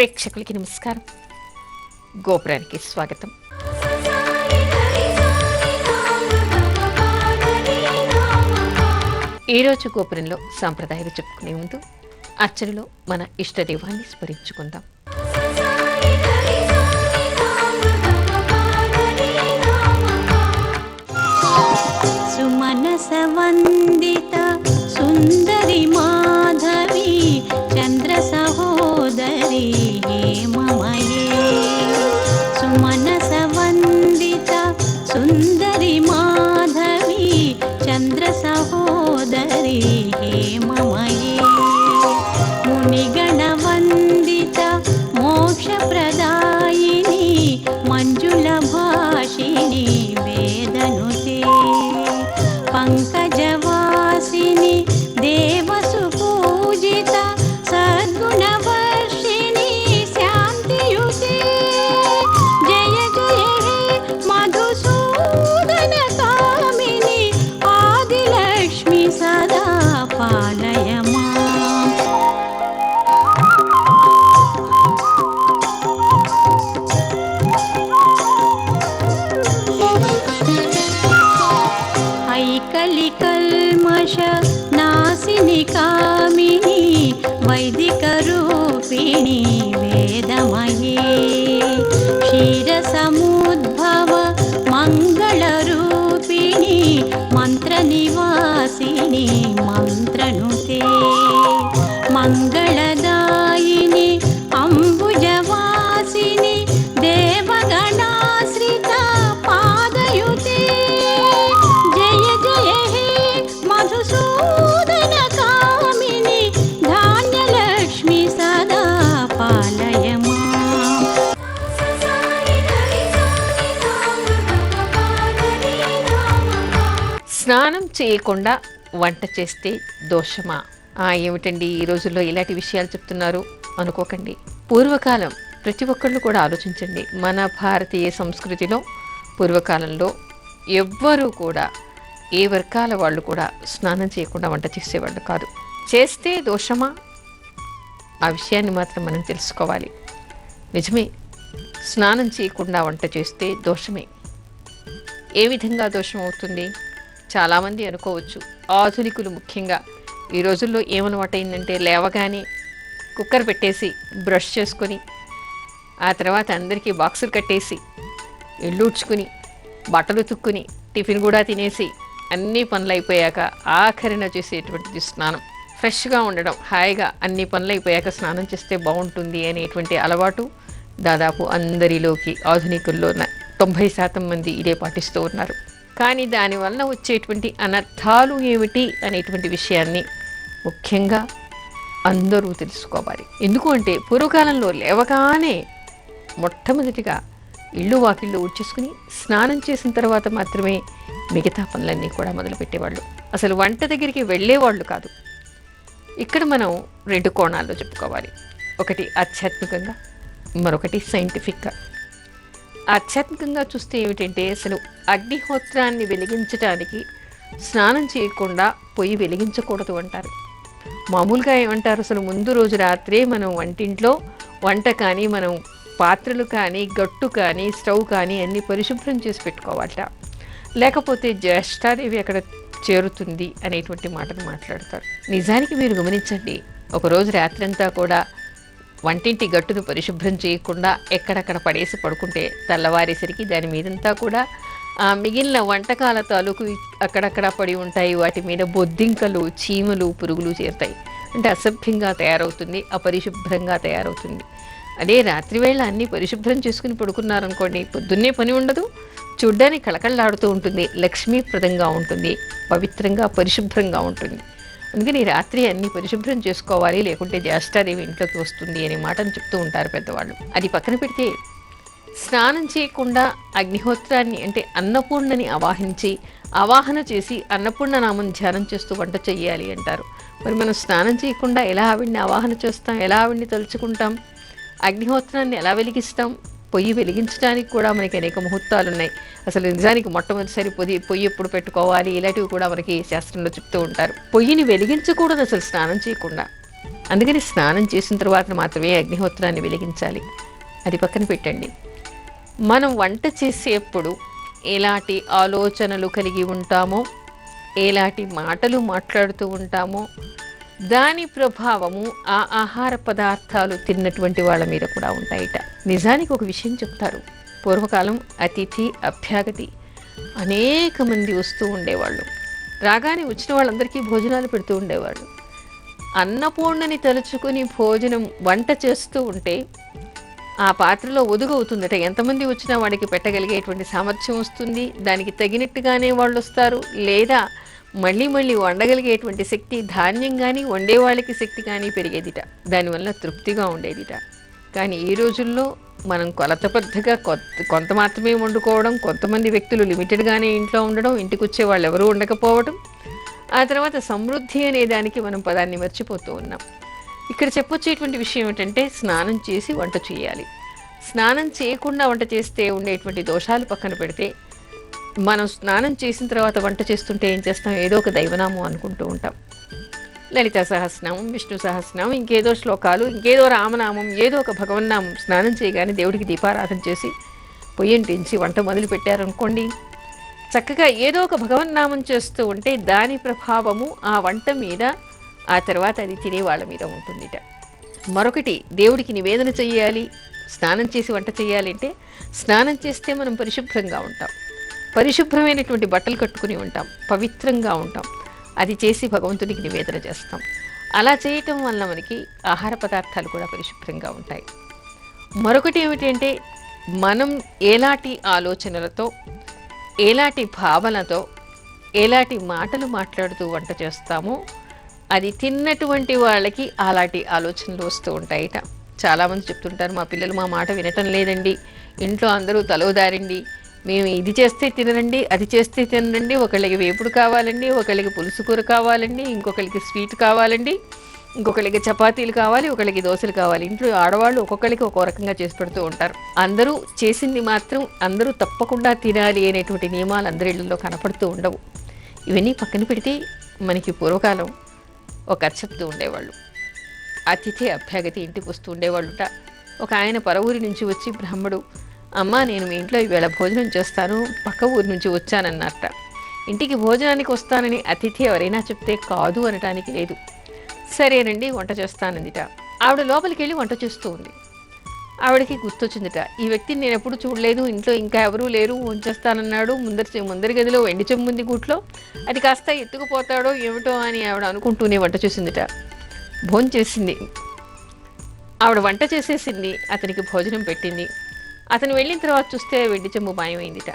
ప్రేక్షకులకి నమస్కారం. గోపురానికి స్వాగతం. ఈరోజు గోపురంలో సాంప్రదాయాలు చెప్పుకునే ముందు అర్చనలో మన ఇష్టదైవాన్ని స్మరించుకుందాం. సుమనస వందిత సుందరి మాధవి చంద్ర సహోదరి హేమమయే. సుమనస వందిత సుందరి మాధవి చంద్ర సహోదరి హేమమయే. మునిగణ వందిత మోక్ష ప్రదాయిని మంజుల భాషిణి వేదనుతే. పంకజవాసిని దేవసు పూజిత సద్గుణవర్షిణి శాంతియుతే. జయ జయ హే మధుసూదన కామిని ఆదిలక్ష్మి సదా పాలయ మాం. ఐకలికల్మష నాశిని కామిని వైదిక రూపిణి వేదమయే. క్షీరసముద్భవ మంగళ రూపిణి మంత్ర నివాసిని మంత్రనుతే. మంగళదాయిని అంబుజవాసిని దేవగణాశ్రిత పాదయుతే. జయ జయ హే మధుసూదన కామిని ధాన్యలక్ష్మి సదా పాలయ మాం. స్నానం చేయకుండా వంట చేస్తే దోషమా? ఏమిటండి ఈ రోజుల్లో ఇలాంటి విషయాలు చెప్తున్నారు అనుకోకండి. పూర్వకాలం ప్రతి ఒక్కళ్ళు కూడా ఆలోచించండి. మన భారతీయ సంస్కృతిలో పూర్వకాలంలో ఎవ్వరూ కూడా ఏ వర్గాల వాళ్ళు కూడా స్నానం చేయకుండా వంట చేసేవాళ్ళు కాదు. చేస్తే దోషమా? ఆ విషయాన్ని మాత్రం మనం తెలుసుకోవాలి. నిజమే, స్నానం చేయకుండా వంట చేస్తే దోషమే. ఏ విధంగా దోషం అవుతుంది? చాలామంది అనుకోవచ్చు, ఆధునికులు ముఖ్యంగా ఈ రోజుల్లో ఏమనమాట అయిందంటే లేవగానే కుక్కర్ పెట్టేసి బ్రష్ చేసుకొని ఆ తర్వాత అందరికీ బాక్సులు కట్టేసి ఇల్లు ఉడ్చుకుని బట్టలు తుక్కుని టిఫిన్ కూడా తినేసి అన్ని పనులు అయిపోయాక ఆఖరిన చేసేటువంటిది స్నానం. ఫ్రెష్గా ఉండడం, హాయిగా అన్ని పనులు అయిపోయాక స్నానం చేస్తే బాగుంటుంది అనేటువంటి అలవాటు దాదాపు అందరిలోకి ఆధునికుల్లో 90% మంది ఇదే పాటిస్తూ ఉన్నారు. కానీ దానివల్ల వచ్చేటువంటి అనర్థాలు ఏమిటి అనేటువంటి విషయాన్ని ముఖ్యంగా అందరూ తెలుసుకోవాలి. ఎందుకు అంటే పూర్వకాలంలో లేవగానే మొట్టమొదటిగా ఇల్లు వాకిళ్ళు ఊడ్చేసుకుని స్నానం చేసిన తర్వాత మాత్రమే మిగతా పనులన్నీ కూడా మొదలుపెట్టేవాళ్ళు. అసలు వంట దగ్గరికి వెళ్ళేవాళ్ళు కాదు. ఇక్కడ మనం 2 కోణాల్లో చెప్పుకోవాలి. ఒకటి ఆధ్యాత్మికంగా, మరొకటి సైంటిఫిక్గా. ఆధ్యాత్మికంగా చూస్తే ఏమిటంటే అసలు అగ్నిహోత్రాన్ని వెలిగించడానికి స్నానం చేయకుండా పొయ్యి వెలిగించకూడదు అంటారు. మామూలుగా ఏమంటారు, అసలు ముందు రోజు రాత్రే మనం వంటింట్లో వంట కానీ మనం పాత్రలు కానీ గట్టు కానీ స్టవ్ కానీ అన్నీ పరిశుభ్రం చేసి పెట్టుకోవాలట. లేకపోతే జ్యేష్ఠాదేవి అక్కడ చేరుతుంది అనేటువంటి మాటను మాట్లాడతారు. నిజానికి మీరు గమనించండి, ఒకరోజు రాత్రంతా కూడా వంటింటి గట్టును పరిశుభ్రం చేయకుండా ఎక్కడక్కడ పడేసి పడుకుంటే తెల్లవారేసరికి దాని మీదంతా కూడా మిగిలిన వంటకాల తాలూకు అక్కడక్కడ పడి ఉంటాయి. వాటి మీద బొద్దింకలు, చీమలు, పురుగులు చేరుతాయి. అంటే అసభ్యంగా తయారవుతుంది, అపరిశుభ్రంగా తయారవుతుంది. అదే రాత్రివేళ అన్నీ పరిశుభ్రం చేసుకుని పడుకున్నారనుకోండి, పొద్దున్నే పని ఉండదు, చూడ్డానికి కళకళలాడుతూ ఉంటుంది, లక్ష్మీప్రదంగా ఉంటుంది, పవిత్రంగా పరిశుభ్రంగా ఉంటుంది. అందుకని రాత్రి అన్ని పరిశుభ్రం చేసుకోవాలి, లేకుంటే జ్యేష్ఠాదేవి ఇంట్లోకి వస్తుంది అనే మాటను చెప్తూ ఉంటారు పెద్దవాళ్ళు. అది పక్కన పెడితే స్నానం చేయకుండా అగ్నిహోత్రాన్ని అంటే అన్నపూర్ణని ఆవాహన చేసి అన్నపూర్ణ నామం ధ్యానం చేస్తూ వంట చెయ్యాలి అంటారు. మరి మనం స్నానం చేయకుండా ఎలా ఆవిడ్ని ఆవాహన చేస్తాం, ఎలా ఆవిడ్ని తలుచుకుంటాం, అగ్నిహోత్రాన్ని ఎలా వెలిగిస్తాం? పొయ్యి వెలిగించడానికి కూడా మనకి అనేక ముహూర్తాలు ఉన్నాయి. అసలు నిజానికి మొట్టమొదటిసారి పొయ్యి ఎప్పుడు పెట్టుకోవాలి ఇలాంటివి కూడా మనకి శాస్త్రంలో చెప్తూ ఉంటారు. పొయ్యిని వెలిగించకూడదు అసలు స్నానం చేయకుండా. అందుకని స్నానం చేసిన తర్వాత మాత్రమే అగ్నిహోత్రాన్ని వెలిగించాలి. అది పక్కన పెట్టండి. మనం వంట చేసేప్పుడు ఎలాంటి ఆలోచనలు కలిగి ఉంటామో, ఎలాంటి మాటలు మాట్లాడుతూ ఉంటామో, దాని ప్రభావము ఆ ఆహార పదార్థాలు తిన్నటువంటి వాళ్ళ మీద కూడా ఉంటాయిట. నిజానికి ఒక విషయం చెప్తారు. పూర్వకాలం అతిథి అభ్యాగతి అనేక మంది వస్తూ ఉండేవాళ్ళు. రాగానే వచ్చిన వాళ్ళందరికీ భోజనాలు పెడుతూ ఉండేవాళ్ళు. అన్నపూర్ణని తలుచుకుని భోజనం వంట చేస్తూ ఉంటే ఆ పాత్రలో ఒదుగవుతుందట. ఎంతమంది వచ్చినా వాడికి పెట్టగలిగేటువంటి సామర్థ్యం వస్తుంది. దానికి తగినట్టుగానే వాళ్ళు వస్తారు. లేదా మళ్ళీ మళ్ళీ వండగలిగేటువంటి శక్తి, ధాన్యం కానీ వండే వాళ్ళకి శక్తి కానీ పెరిగేదిట. దానివల్ల తృప్తిగా ఉండేదిట. కానీ ఈ రోజుల్లో మనం కొలతబద్ధంగా కొంత మాత్రమే వండుకోవడం, కొంతమంది వ్యక్తులు లిమిటెడ్గానే ఇంట్లో ఉండడం, ఇంటికి వచ్చే వాళ్ళు ఎవరూ ఉండకపోవడం, ఆ తర్వాత సమృద్ధి అనే దానికి మనం పదాన్ని మర్చిపోతూ ఉన్నాం. ఇక్కడ చెప్పొచ్చేటువంటి విషయం ఏంటంటే స్నానం చేసి వంట చేయాలి. స్నానం చేయకుండా వంట చేస్తే ఉండేటువంటి దోషాలు పక్కన పెడితే, మనం స్నానం చేసిన తర్వాత వంట చేస్తుంటే ఏం చేస్తాం? ఏదో ఒక దైవనామం అనుకుంటూ ఉంటాం. లలిత సహస్రనామం, విష్ణు సహస్రనామం, ఇంకేదో శ్లోకాలు, ఇంకేదో రామనామం, ఏదో ఒక భగవన్నామం. స్నానం చేయగానే దేవుడికి దీపారాధన చేసి పొయ్యంటించి వంట మొదలు పెట్టారనుకోండి, చక్కగా ఏదో ఒక భగవన్నామం చేస్తూ ఉంటే దాని ప్రభావము ఆ వంట మీద, ఆ తర్వాత అది తినే వాళ్ళ మీద ఉంటుందిట. మరొకటి, దేవుడికి నివేదన చెయ్యాలి, స్నానం చేసి వంట చేయాలంటే స్నానం చేస్తే మనం పరిశుభ్రంగా ఉంటాం, పరిశుభ్రమైనటువంటి బట్టలు కట్టుకుని ఉంటాం, పవిత్రంగా ఉంటాం. అది చేసి భగవంతునికి నివేదన చేస్తాం. అలా చేయటం వల్ల మనకి ఆహార పదార్థాలు కూడా పరిశుభ్రంగా ఉంటాయి. మరొకటి ఏమిటంటే, మనం ఎలాంటి ఆలోచనలతో, ఎలాంటి భావనతో, ఎలాంటి మాటలు మాట్లాడుతూ వంట చేస్తామో అది తిన్నటువంటి వాళ్ళకి అలాంటి ఆలోచనలు వస్తూ ఉంటాయిట. చాలామంది చెప్తుంటారు, మా పిల్లలు మా మాట వినటం లేదండి, ఇంట్లో అందరూ తలోదారండి, మేము ఇది చేస్తే తినరండి, అది చేస్తే తినరండి, ఒకళ్ళకి వేపుడు కావాలండి, ఒకళ్ళకి పులుసు కూర కావాలండి, ఇంకొకరికి స్వీట్ కావాలండి, ఇంకొకళ్ళకి చపాతీలు కావాలి, ఒకళ్ళకి దోశలు కావాలి. ఇంట్లో ఆడవాళ్ళు ఒక్కొక్కరికి ఒక్కో రకంగా చేసి పెడుతూ ఉంటారు. అందరూ చేసింది మాత్రం అందరూ తప్పకుండా తినాలి అనేటువంటి నియమాలు అందరి ఇళ్లలో కనపడుతూ ఉండవు. ఇవన్నీ పక్కన పెడితే మనకి పూర్వకాలం ఒక కథ చెప్తూ ఉండేవాళ్ళు. అతిథి అభ్యాగతి ఇంటికి వస్తూ ఉండేవాళ్ళుట. ఒక ఆయన పరవూరి నుంచి వచ్చి, బ్రాహ్మడు, అమ్మ నేను మీ ఇంట్లో ఈవేళ భోజనం చేస్తాను, పక్క ఊరి నుంచి వచ్చానన్నట్ట. ఇంటికి భోజనానికి వస్తానని అతిథి ఎవరైనా చెప్తే కాదు అనటానికి లేదు. సరేనండి వంట చేస్తానందిట. ఆవిడ లోపలికి వెళ్ళి వంట చేస్తూ ఉంది. ఆవిడకి గుర్తొచ్చిందిట, ఈ వ్యక్తిని నేను ఎప్పుడు చూడలేదు, ఇంట్లో ఇంకా ఎవరూ లేరు, ఉంచేస్తానన్నాడు, ముందరి గదిలో వెండి చెంబుంది గూట్లో, అది కాస్త ఎత్తుకుపోతాడో ఏమిటో అని ఆవిడ అనుకుంటూనే వంట చేసిందిట. భోంచేసింది. ఆవిడ వంట చేసేసింది, అతనికి భోజనం పెట్టింది. అతను వెళ్ళిన తర్వాత చూస్తే వెండి చెంబు మాయమైందిట.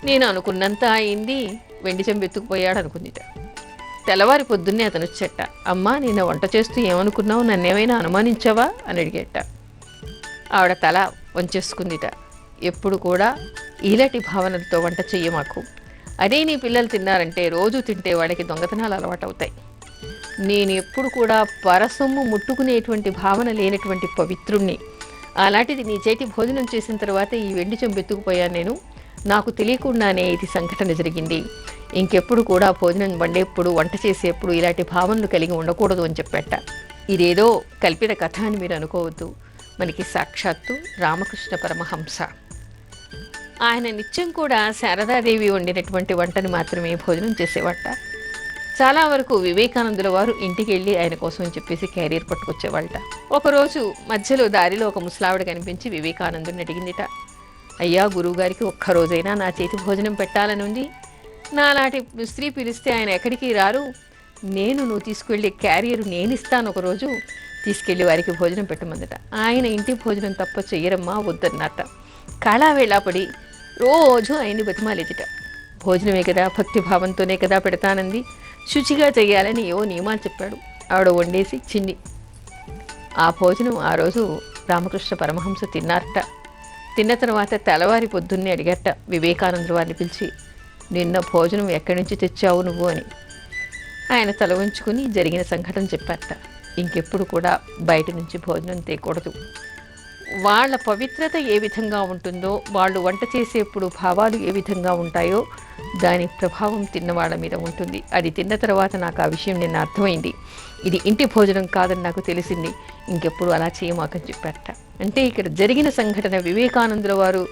నేను అనుకున్నంత అయింది, వెండి చెంబు ఎత్తుకుపోయాడు అనుకుందిట. తెల్లవారి పొద్దున్నే అతను వచ్చేట. అమ్మా నేను వంట చేస్తూ ఏమనుకున్నావు, నన్నేమైనా అనుమానించావా అని అడిగేట. ఆవిడ తల వంచేసుకుందిట. ఎప్పుడు కూడా ఇలాంటి భావనలతో వంట చెయ్యి మాకు, అదే నీ పిల్లలు తిన్నారంటే రోజు తింటే వాళ్ళకి దొంగతనాలు అలవాటు అవుతాయి. నేను ఎప్పుడు కూడా పరసొమ్ము ముట్టుకునేటువంటి భావన లేనటువంటి పవిత్రుణ్ణి. అలాంటిది నీ చేతి భోజనం చేసిన తర్వాత ఈ వెండి చెంబు ఎత్తుకుపోయాను నేను, నాకు తెలియకుండానే ఇది సంఘటన జరిగింది. ఇంకెప్పుడు కూడా భోజనం వండేప్పుడు, వంట చేసేప్పుడు ఇలాంటి భావనలు కలిగి ఉండకూడదు అని చెప్పేట. ఇదేదో కల్పిత కథ అని మీరు అనుకోవద్దు. మనకి సాక్షాత్తు రామకృష్ణ పరమహంస. ఆయన నిత్యం కూడా శారదాదేవి వండినటువంటి వంటని మాత్రమే భోజనం చేసేవాట. చాలా వరకు వివేకానందుల వారు ఇంటికి వెళ్ళి ఆయన కోసం అని చెప్పేసి క్యారియర్ పట్టుకొచ్చేవాళ్ళట. ఒకరోజు మధ్యలో దారిలో ఒక ముసలావిడ కనిపించి వివేకానందుని అడిగిందిట, అయ్యా గురువుగారికి ఒక్కరోజైనా నా చేతి భోజనం పెట్టాలని ఉంది, నాలాంటి స్త్రీ పిలిస్తే ఆయన ఎక్కడికి రారు, నువ్వు తీసుకువెళ్ళే క్యారియర్ నేను ఇస్తాను, ఒకరోజు తీసుకెళ్ళి వారికి భోజనం పెట్టమందట. ఆయన ఇంటి భోజనం తప్ప చెయ్యరమ్మా వద్దన్నట. కాళావేళాపడి రోజు ఆయన్ని బతిమాలేదిట. భోజనమే కదా, భక్తి భావంతోనే కదా పెడతానంది, శుచిగా చెయ్యాలని ఏవో నియమాలు చెప్పాడు. ఆవిడ వండేసి ఇచ్చింది. ఆ భోజనం ఆ రోజు రామకృష్ణ పరమహంస తిన్నారట. తిన్న తర్వాత తెల్లవారి పొద్దున్నే అడిగట వివేకానందుల వారిని పిలిచి, నిన్న భోజనం ఎక్కడి నుంచి తెచ్చావు నువ్వు అని. ఆయన తల ఉంచుకుని జరిగిన సంఘటన చెప్పారట. ఇంకెప్పుడు కూడా బయట నుంచి భోజనం తేకూడదు, వాళ్ళ పవిత్రత ఏ విధంగా ఉంటుందో, వాళ్ళు వంట చేసేప్పుడు భావాలు ఏ విధంగా ఉంటాయో దాని ప్రభావం తిన్నవాళ్ళ మీద ఉంటుంది. అది తిన్న తర్వాత నాకు ఆ విషయం నిన్న అర్థమైంది. ఇది ఇంటి భోజనం కాదని నాకు తెలిసింది. ఇంకెప్పుడు అలా చేయమాకని చెప్పారట. అంటే ఇక్కడ జరిగిన సంఘటన వివేకానందుల వారు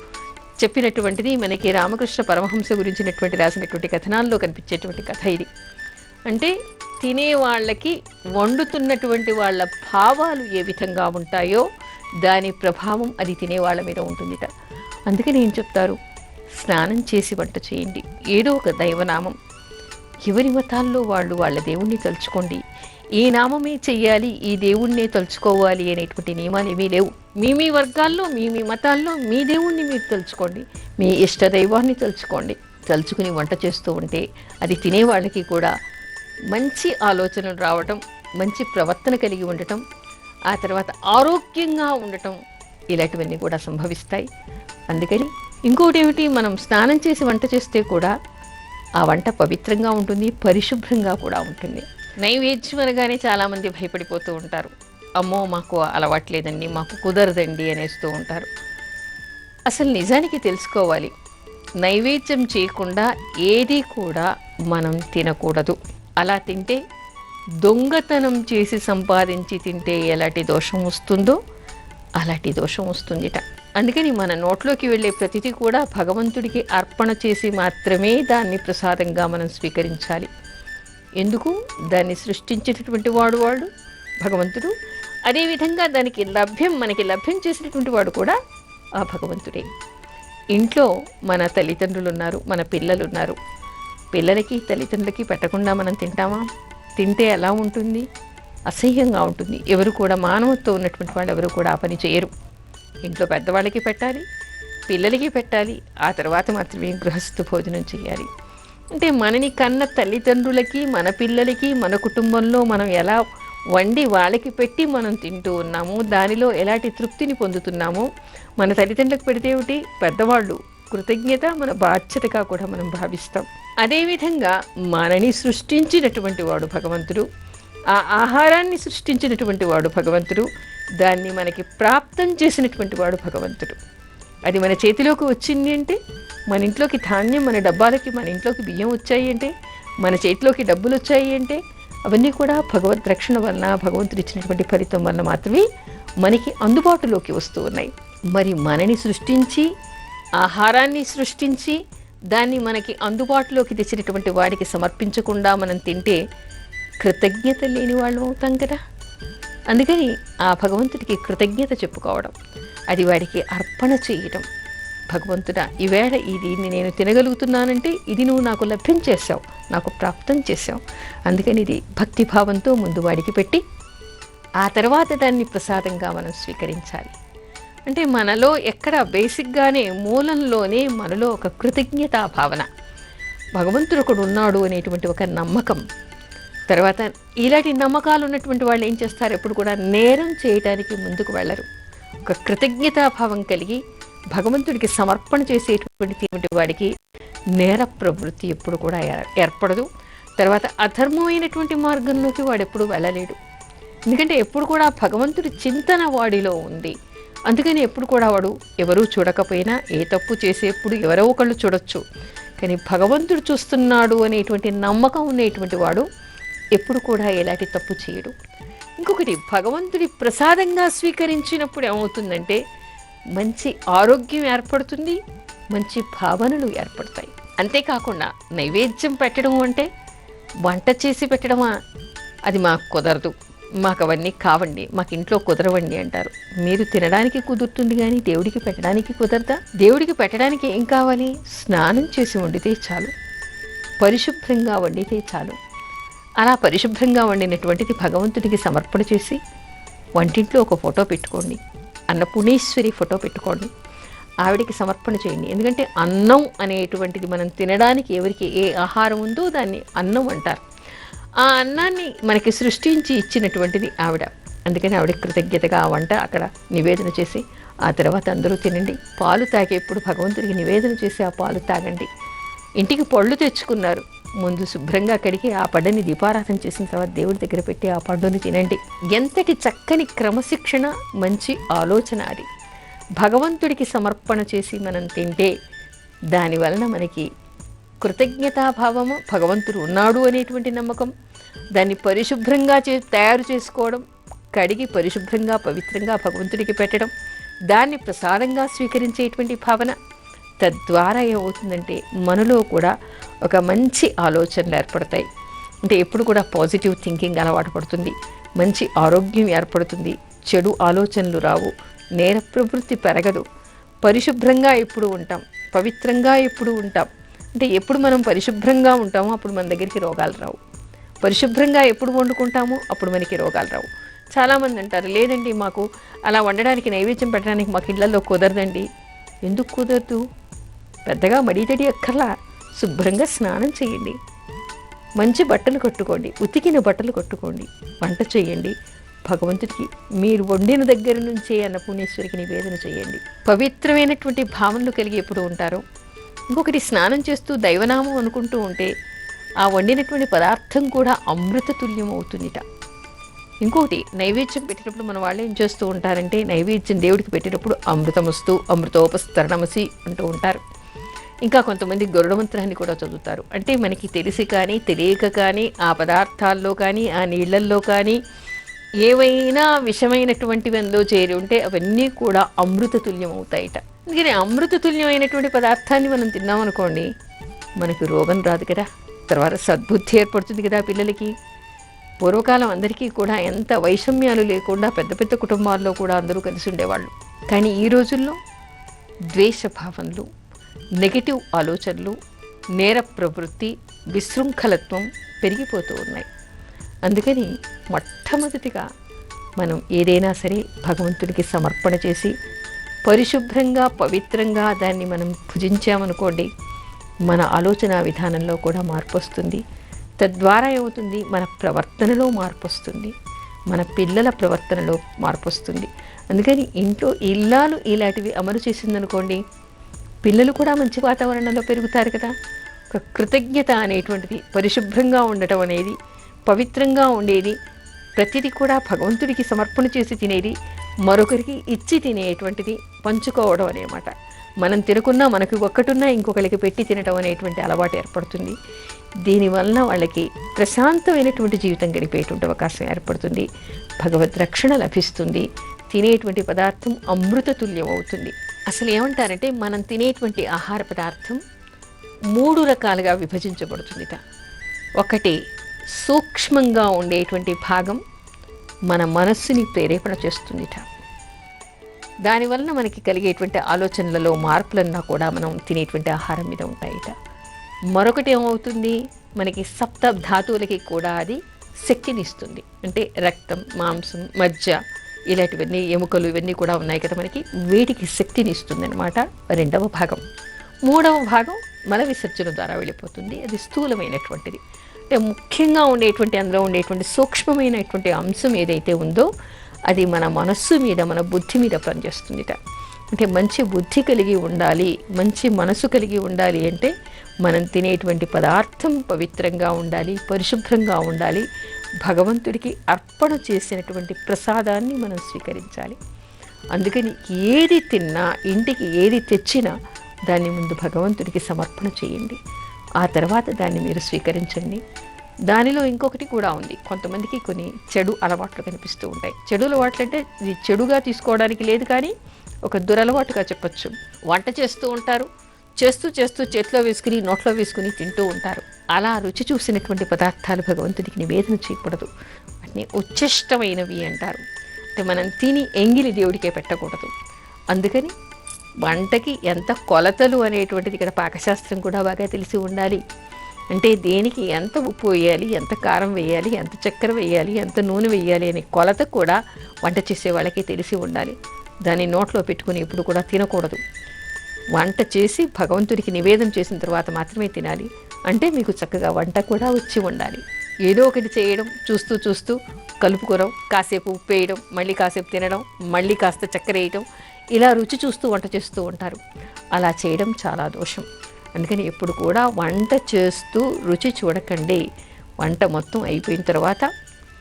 చెప్పినటువంటిది మనకి రామకృష్ణ పరమహంస గురించినటువంటి రాసినటువంటి కథనాల్లో కనిపించేటువంటి కథ ఇది. అంటే తినే వాళ్ళకి వండుతున్నటువంటి వాళ్ళ భావాలు ఏ విధంగా ఉంటాయో దాని ప్రభావం అది తినేవాళ్ళ మీద ఉంటుందిట. అందుకని ఏం చెప్తారు, స్నానం చేసి వంట చేయండి. ఏదో ఒక దైవనామం, ఎవరి మతాల్లో వాళ్ళు వాళ్ళ దేవుణ్ణి తలుచుకోండి. ఈ నామమే చెయ్యాలి, ఈ దేవుణ్ణే తలుచుకోవాలి అనేటువంటి నియమాలు ఏమీ లేవు. మీ వర్గాల్లో మీ మతాల్లో మీ దేవుణ్ణి మీరు తలుచుకోండి, మీ ఇష్ట దైవాన్ని తలుచుకోండి. తలుచుకుని వంట చేస్తూ ఉంటే అది తినేవాళ్ళకి కూడా మంచి ఆలోచనలు రావటం, మంచి ప్రవర్తన కలిగి ఉండటం, ఆ తర్వాత ఆరోగ్యంగా ఉండటం, ఇలాంటివన్నీ కూడా సంభవిస్తాయి. అందుకని ఇంకోటి ఏమిటి, మనం స్నానం చేసి వంట చేస్తే కూడా ఆ వంట పవిత్రంగా ఉంటుంది, పరిశుభ్రంగా కూడా ఉంటుంది. నైవేద్యం అనగానే చాలామంది భయపడిపోతూ ఉంటారు. అమ్మో మాకు అలవాట్లేదండి, మాకు కుదరదండి అనేస్తూ ఉంటారు. అసలు నిజానికి తెలుసుకోవాలి, నైవేద్యం చేయకుండా ఏది కూడా మనం తినకూడదు. అలా తింటే దొంగతనం చేసి సంపాదించి తింటే ఎలాంటి దోషం వస్తుందో అలాంటి దోషం వస్తుందిట. అందుకని మన నోట్లోకి వెళ్ళే ప్రతిదీ కూడా భగవంతుడికి అర్పణ చేసి మాత్రమే దాన్ని ప్రసాదంగా మనం స్వీకరించాలి. ఎందుకు, దాన్ని సృష్టించేటటువంటి వాడు భగవంతుడు. అదేవిధంగా దానికి మనకి లభ్యం చేసినటువంటి వాడు కూడా ఆ భగవంతుడే. ఇంట్లో మన తల్లిదండ్రులు ఉన్నారు, మన పిల్లలు ఉన్నారు. పిల్లలకి తల్లిదండ్రులకి పెట్టకుండా మనం తింటామా? తింటే ఎలా ఉంటుంది? అసహ్యంగా ఉంటుంది. ఎవరు కూడా మానవత్వం ఉన్నటువంటి వాళ్ళు ఎవరు కూడా ఆ పని చేయరు. ఇంట్లో పెద్దవాళ్ళకి పెట్టాలి, పిల్లలకి పెట్టాలి, ఆ తర్వాత మాత్రమే గృహస్థ భోజనం చేయాలి. అంటే మనని కన్న తల్లిదండ్రులకి, మన పిల్లలకి, మన కుటుంబంలో మనం ఎలా వండి వాళ్ళకి పెట్టి మనం తింటూ ఉన్నాము, దానిలో ఎలాంటి తృప్తిని పొందుతున్నామో, మన తల్లిదండ్రులకు పెడితే ఏమిటి, పెద్దవాళ్ళు కృతజ్ఞత మన బాధ్యతగా కూడా మనం భావిస్తాం. అదేవిధంగా మనని సృష్టించినటువంటి వాడు భగవంతుడు, ఆ ఆహారాన్ని సృష్టించినటువంటి వాడు భగవంతుడు, దాన్ని మనకి ప్రాప్తం చేసినటువంటి వాడు భగవంతుడు. అది మన చేతిలోకి వచ్చింది అంటే, మన ఇంట్లోకి ధాన్యం, మన డబ్బాలకి మన ఇంట్లోకి బియ్యం వచ్చాయి అంటే, మన చేతిలోకి డబ్బులు వచ్చాయి అంటే, అవన్నీ కూడా భగవద్ రక్షణ వలన, భగవంతుడు ఇచ్చినటువంటి ఫలితం వలన మాత్రమే మనకి అందుబాటులోకి వస్తూ ఉన్నాయి. మరి మనని సృష్టించి, ఆహారాన్ని సృష్టించి, దాన్ని మనకి అందుబాటులోకి తెచ్చినటువంటి వాడికి సమర్పించకుండా మనం తింటే కృతజ్ఞత లేని వాళ్ళం అవుతాం కదా. అందుకని ఆ భగవంతుడికి కృతజ్ఞత చెప్పుకోవడం, అది వాడికి అర్పణ చేయటం. భగవంతుడా, ఈవేళ దీన్ని నేను తినగలుగుతున్నానంటే ఇది నువ్వు నాకు లభ్యం చేశావు, నాకు ప్రాప్తం చేశావు. అందుకని ఇది భక్తిభావంతో ముందు వాడికి పెట్టి ఆ తర్వాత దాన్ని ప్రసాదంగా మనం స్వీకరించాలి. అంటే మనలో ఎక్కడ బేసిక్గానే మూలంలోనే మనలో ఒక కృతజ్ఞతా భావన, భగవంతుడు ఒకడు ఉన్నాడు అనేటువంటి ఒక నమ్మకం. తర్వాత ఇలాంటి నమ్మకాలు ఉన్నటువంటి వాళ్ళు ఏం చేస్తారు, ఎప్పుడు కూడా నేరం చేయటానికి ముందుకు వెళ్ళరు. ఒక కృతజ్ఞతాభావం కలిగి భగవంతుడికి సమర్పణ చేసేటువంటి వాడికి నేర ప్రవృత్తి ఎప్పుడు కూడా ఏర్పడదు. తర్వాత అధర్మమైనటువంటి మార్గంలోకి వాడు ఎప్పుడు వెళ్ళలేడు. ఎందుకంటే ఎప్పుడు కూడా భగవంతుడి చింతన వాడిలో ఉంది. అందుకని ఎప్పుడు కూడా వాడు ఎవరూ చూడకపోయినా, ఏ తప్పు చేసేప్పుడు ఎవరో ఒకళ్ళు చూడొచ్చు, కానీ భగవంతుడు చూస్తున్నాడు అనేటువంటి నమ్మకం ఉండేటువంటి వాడు ఎప్పుడు కూడా ఎలాంటి తప్పు చేయడు. ఇంకొకటి, భగవంతుడి ప్రసాదంగా స్వీకరించినప్పుడు ఏమవుతుందంటే మంచి ఆరోగ్యం ఏర్పడుతుంది, మంచి భావనలు ఏర్పడతాయి. అంతేకాకుండా నైవేద్యం పెట్టడం అంటే వంట చేసి పెట్టడమా, అది మాకు కుదరదు, మాకు అవన్నీ కావండి, మాకు ఇంట్లో కుదరవండి అంటారు. మీరు తినడానికి కుదురుతుంది కానీ దేవుడికి పెట్టడానికి కుదరదా? దేవుడికి పెట్టడానికి ఏం కావాలి? స్నానం చేసి వండితే చాలు, పరిశుభ్రంగా వండితే చాలు. అలా పరిశుభ్రంగా వండినటువంటిది భగవంతుడికి సమర్పణ చేసి వంటింట్లో ఒక ఫోటో పెట్టుకోండి, అన్నపూర్ణేశ్వరి ఫోటో పెట్టుకోండి, ఆవిడికి సమర్పణ చేయండి. ఎందుకంటే అన్నం అనేటువంటిది మనం తినడానికి ఎవరికి ఏ ఆహారం ఉందో దాన్ని అన్నం అంటారు. ఆ అన్నాన్ని మనకి సృష్టించి ఇచ్చినటువంటిది ఆవిడ. అందుకని ఆవిడకి కృతజ్ఞతగా ఆ వంట అక్కడ నివేదన చేసి ఆ తర్వాత అందరూ తినండి. పాలు తాగేప్పుడు భగవంతుడికి నివేదన చేసి ఆ పాలు తాగండి. ఇంటికి పళ్ళు తెచ్చుకున్నారు, ముందు శుభ్రంగా కడిగి ఆ పండుని దీపారాధన చేసిన తర్వాత దేవుడి దగ్గర పెట్టి ఆ పండుని తినండి. ఎంతటి చక్కని క్రమశిక్షణ, మంచి ఆలోచన అది. భగవంతుడికి సమర్పణ చేసి మనం తింటే దానివలన మనకి కృతజ్ఞతాభావము, భగవంతుడు ఉన్నాడు అనేటువంటి నమ్మకం, దాన్ని పరిశుభ్రంగా తయారు చేసుకోవడం, కడిగి పరిశుభ్రంగా పవిత్రంగా భగవంతుడికి పెట్టడం, దాన్ని ప్రసాదంగా స్వీకరించేటువంటి భావన, తద్వారా ఏమవుతుందంటే మనలో కూడా ఒక మంచి ఆలోచనలు ఏర్పడతాయి. అంటే ఎప్పుడు కూడా పాజిటివ్ థింకింగ్ అలవాటు పడుతుంది, మంచి ఆరోగ్యం ఏర్పడుతుంది, చెడు ఆలోచనలు రావు, నేర ప్రవృత్తి పెరగదు, పరిశుభ్రంగా ఎప్పుడు ఉంటాం, పవిత్రంగా ఎప్పుడు ఉంటాం. అంటే ఎప్పుడు మనం పరిశుభ్రంగా ఉంటామో అప్పుడు మన దగ్గరికి రోగాలు రావు, పరిశుభ్రంగా ఎప్పుడు వండుకుంటామో అప్పుడు మనకి రోగాలు రావు. చాలామంది అంటారు, లేదండి మాకు అలా వండడానికి నైవేద్యం పెట్టడానికి మాకు ఇళ్లలో కుదరదండి. ఎందుకు కుదరదు? పెద్దగా మడితడి అక్కర్లా, శుభ్రంగా స్నానం చేయండి, మంచి బట్టలు కట్టుకోండి, ఉతికిన బట్టలు కట్టుకోండి, వంట చేయండి, భగవంతుడికి మీరు వండిన దగ్గర నుంచే అన్నపూర్ణేశ్వరికి నివేదన చేయండి. పవిత్రమైనటువంటి భావనలు కలిగి ఎప్పుడు ఉంటారో. ఇంకొకటి, స్నానం చేస్తూ దైవనామం అనుకుంటూ ఉంటే ఆ వండినటువంటి పదార్థం కూడా అమృత తుల్యం అవుతుందిట. ఇంకోటి, నైవేద్యం పెట్టినప్పుడు మన వాళ్ళు ఏం చేస్తూ ఉంటారంటే, నైవేద్యం దేవుడికి పెట్టినప్పుడు అమృతమస్తు అమృతోపస్తరణమసి అంటూ ఉంటారు. ఇంకా కొంతమంది గరుడ మంత్రాన్ని కూడా చదువుతారు. అంటే మనకి తెలిసి కానీ తెలియక కానీ ఆ పదార్థాల్లో కానీ ఆ నీళ్లల్లో కానీ ఏవైనా విషమైనటువంటివి అందులో చేరి ఉంటే అవన్నీ కూడా అమృతతుల్యం అవుతాయిట. అందుకని అమృతతుల్యమైనటువంటి పదార్థాన్ని మనం తిన్నామనుకోండి, మనకు రోగం రాదు కదా, తర్వాత సద్బుద్ధి ఏర్పడుతుంది కదా పిల్లలకి. పూర్వకాలం అందరికీ కూడా ఎంత వైషమ్యాలు లేకుండా పెద్ద పెద్ద కుటుంబాల్లో కూడా అందరూ కలిసి ఉండేవాళ్ళు. కానీ ఈ రోజుల్లో ద్వేషభావనలు, నెగిటివ్ ఆలోచనలు, నేర ప్రవృత్తి, విశృంఖలత్వం పెరిగిపోతూ ఉన్నాయి. అందుకని మొట్టమొదటిగా మనం ఏదైనా సరే భగవంతుడికి సమర్పణ చేసి పరిశుభ్రంగా పవిత్రంగా దాన్ని మనం భుజించామనుకోండి, మన ఆలోచన విధానంలో కూడా మార్పు వస్తుంది. తద్వారా ఏమవుతుంది, మన ప్రవర్తనలో మార్పు వస్తుంది, మన పిల్లల ప్రవర్తనలో మార్పు వస్తుంది. అందుకని ఇంట్లో ఇల్లాలు ఇలాంటివి అమలు చేసిందనుకోండి, పిల్లలు కూడా మంచి వాతావరణంలో పెరుగుతారు కదా. ఒక కృతజ్ఞత అనేటువంటిది, పరిశుభ్రంగా ఉండటం అనేది, పవిత్రంగా ఉండేది, ప్రతిదీ కూడా భగవంతుడికి సమర్పణ చేసి తినేది, మరొకరికి ఇచ్చి తినేటువంటిది, పంచుకోవడం అనేమాట. మనం తినకున్నా మనకు ఒక్కటున్నా ఇంకొకరికి పెట్టి తినడం అనేటువంటి అలవాటు ఏర్పడుతుంది. దీనివలన వాళ్ళకి ప్రశాంతమైనటువంటి జీవితం గడిపేటువంటి అవకాశం ఏర్పడుతుంది, భగవద్ రక్షణ లభిస్తుంది, తినేటువంటి పదార్థం అమృతతుల్యం అవుతుంది. అసలు ఏమంటారంటే, మనం తినేటువంటి ఆహార పదార్థం 3 రకాలుగా విభజించబడుతుందిట. ఒకటి, సూక్ష్మంగా ఉండేటువంటి భాగం మన మనస్సుని ప్రేరేపణ చేస్తుందిట. దానివలన మనకి కలిగేటువంటి ఆలోచనలలో మార్పులన్నా కూడా మనం తినేటువంటి ఆహారం మీద ఉంటాయిట. మరొకటి ఏమవుతుంది, మనకి సప్త ధాతువులకి కూడా అది శక్తినిస్తుంది. అంటే రక్తం, మాంసం, మజ్జ ఇలాంటివన్నీ, ఎముకలు ఇవన్నీ కూడా ఉన్నాయి కదా మనకి, వీటికి శక్తిని ఇస్తుంది అనమాట. 2వ భాగం. 3వ భాగం మల విసర్జన ద్వారా వెళ్ళిపోతుంది, అది స్థూలమైనటువంటిది. అంటే ముఖ్యంగా ఉండేటువంటి, అందులో ఉండేటువంటి సూక్ష్మమైనటువంటి అంశం ఏదైతే ఉందో అది మన మనస్సు మీద, మన బుద్ధి మీద పనిచేస్తుందిట. అంటే మంచి బుద్ధి కలిగి ఉండాలి, మంచి మనసు కలిగి ఉండాలి అంటే మనం తినేటువంటి పదార్థం పవిత్రంగా ఉండాలి, పరిశుభ్రంగా ఉండాలి, భగవంతుడికి అర్పణ చేసినటువంటి ప్రసాదాన్ని మనం స్వీకరించాలి. అందుకని ఏది తిన్నా, ఇంటికి ఏది తెచ్చినా దాన్ని ముందు భగవంతుడికి సమర్పణ చేయండి, ఆ తర్వాత దాన్ని మీరు స్వీకరించండి. దానిలో ఇంకొకటి కూడా ఉంది, కొంతమందికి కొన్ని చెడు అలవాట్లు కనిపిస్తూ ఉంటాయి. చెడు అలవాట్లు అంటే ఇది చెడుగా తీసుకోవడానికి లేదు, కానీ ఒక దురలవాటుగా చెప్పచ్చు. వంట చేస్తూ ఉంటారు, చేస్తూ చేస్తూ చేతిలో వేసుకుని నోట్లో వేసుకుని తింటూ ఉంటారు. అలా రుచి చూసినటువంటి పదార్థాలు భగవంతుడికి నివేదన చేయకూడదు, వాటిని ఉచ్ఛిష్టమైనవి అంటారు. అంటే మనం తిని ఎంగిలి దేవుడికే పెట్టకూడదు. అందుకని వంటకి ఎంత కొలతలు అనేటువంటిది, ఇక్కడ పాకశాస్త్రం కూడా బాగా తెలిసి ఉండాలి. అంటే దేనికి ఎంత ఉప్పు వేయాలి, ఎంత కారం వేయాలి, ఎంత చక్కెర వేయాలి, ఎంత నూనె వేయాలి అనే కొలత కూడా వంట చేసే వాళ్ళకి తెలిసి ఉండాలి. దాన్ని నోట్లో పెట్టుకుని ఎప్పుడు కూడా తినకూడదు. వంట చేసి భగవంతుడికి నివేదన చేసిన తర్వాత మాత్రమే తినాలి. అంటే మీకు చక్కగా వంట కూడా వచ్చి ఉండాలి. ఏదో ఒకటి చేయడం, చూస్తూ చూస్తూ కలుపుకోవడం, కాసేపు ఉప్పు వేయడం, మళ్ళీ కాసేపు తినడం, మళ్ళీ కాస్త చక్కెర వేయడం, ఇలా రుచి చూస్తూ వంట చేస్తూ ఉంటారు. అలా చేయడం చాలా దోషం. అందుకని ఎప్పుడు కూడా వంట చేస్తూ రుచి చూడకండి. వంట మొత్తం అయిపోయిన తర్వాత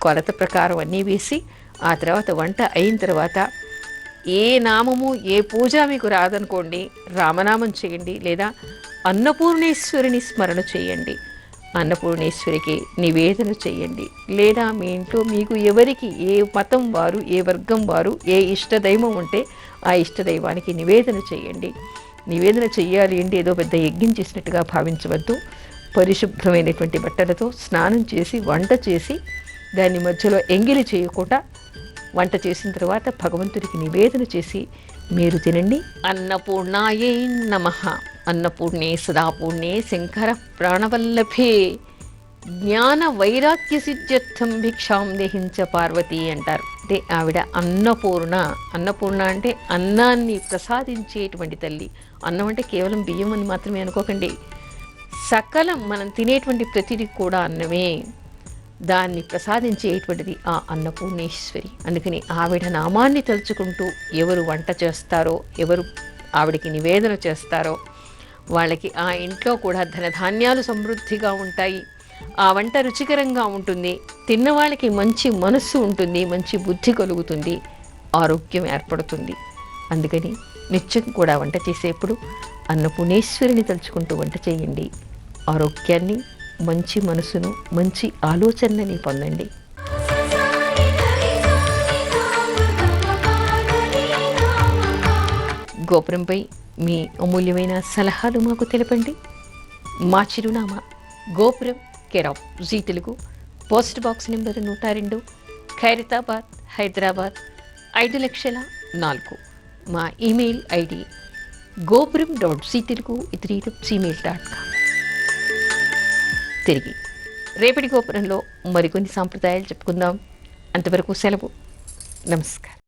కొలత ప్రకారం అన్నీ వేసి, ఆ తర్వాత వంట అయిన తర్వాత ఏ నామము ఏ పూజ మీకు రాదనుకోండి, రామనామం చేయండి, లేదా అన్నపూర్ణేశ్వరిని స్మరణ చేయండి. అన్నపూర్ణేశ్వరికి నివేదన చేయండి. లేదా మీ ఇంట్లో మీకు ఎవరికి ఏ మతం వారు, ఏ వర్గం వారు, ఏ ఇష్టదైవం ఉంటే ఆ ఇష్టదైవానికి నివేదన చేయండి. నివేదన చెయ్యాలి అంటే ఏదో పెద్ద యజ్ఞం చేసినట్టుగా భావించవద్దు. పరిశుభ్రమైనటువంటి బట్టలతో స్నానం చేసి వంట చేసి దాని మధ్యలో ఎంగిలి చేయకుండా వంట చేసిన తర్వాత భగవంతుడికి నివేదన చేసి మీరు తినండి. అన్నపూర్ణాయే నమః. అన్నపూర్ణే సదాపూర్ణే శంకర ప్రాణవల్లభే జ్ఞాన వైరాగ్య సిద్ధ్యర్థం భిక్షాం దేహించ పార్వతి అంటారు. అంటే ఆవిడ అన్నపూర్ణ. అన్నపూర్ణ అంటే అన్నాన్ని ప్రసాదించేటువంటి తల్లి. అన్నం అంటే కేవలం బియ్యం అని మాత్రమే అనుకోకండి. సకలం మనం తినేటువంటి ప్రతిదీ కూడా అన్నమే. దాన్ని ప్రసాదించేటువంటిది ఆ అన్నపూర్ణేశ్వరి. అందుకని ఆవిడ నామాన్ని తలుచుకుంటూ ఎవరు వంట చేస్తారో, ఎవరు ఆవిడకి నివేదన చేస్తారో వాళ్ళకి ఆ ఇంట్లో కూడా ధనధాన్యాలు సమృద్ధిగా ఉంటాయి. ఆ వంట రుచికరంగా ఉంటుంది. తిన్న వాళ్ళకి మంచి మనస్సు ఉంటుంది, మంచి బుద్ధి కలుగుతుంది, ఆరోగ్యం ఏర్పడుతుంది. అందుకని నిత్యం కూడా వంట చేసేప్పుడు అన్నపూర్ణేశ్వరిని తలుచుకుంటూ వంట చేయండి. ఆరోగ్యాన్ని, మంచి మనసును, మంచి ఆలోచనని పొందండి. గోపురంపై మీ అమూల్యమైన సలహాలు మాకు తెలపండి. మా చిరునామా గోపురం, care of Zee Telugu, post box number 102, Khairatabad, Hyderabad 5,04,000. మా ఈమెయిల్ ఐడి gopuram.ctelugu@gmail.com. తిరిగి రేపటి గోపురంలో మరికొన్ని సాంప్రదాయాలు చెప్పుకుందాం. అంతవరకు సెలవు. నమస్కారం.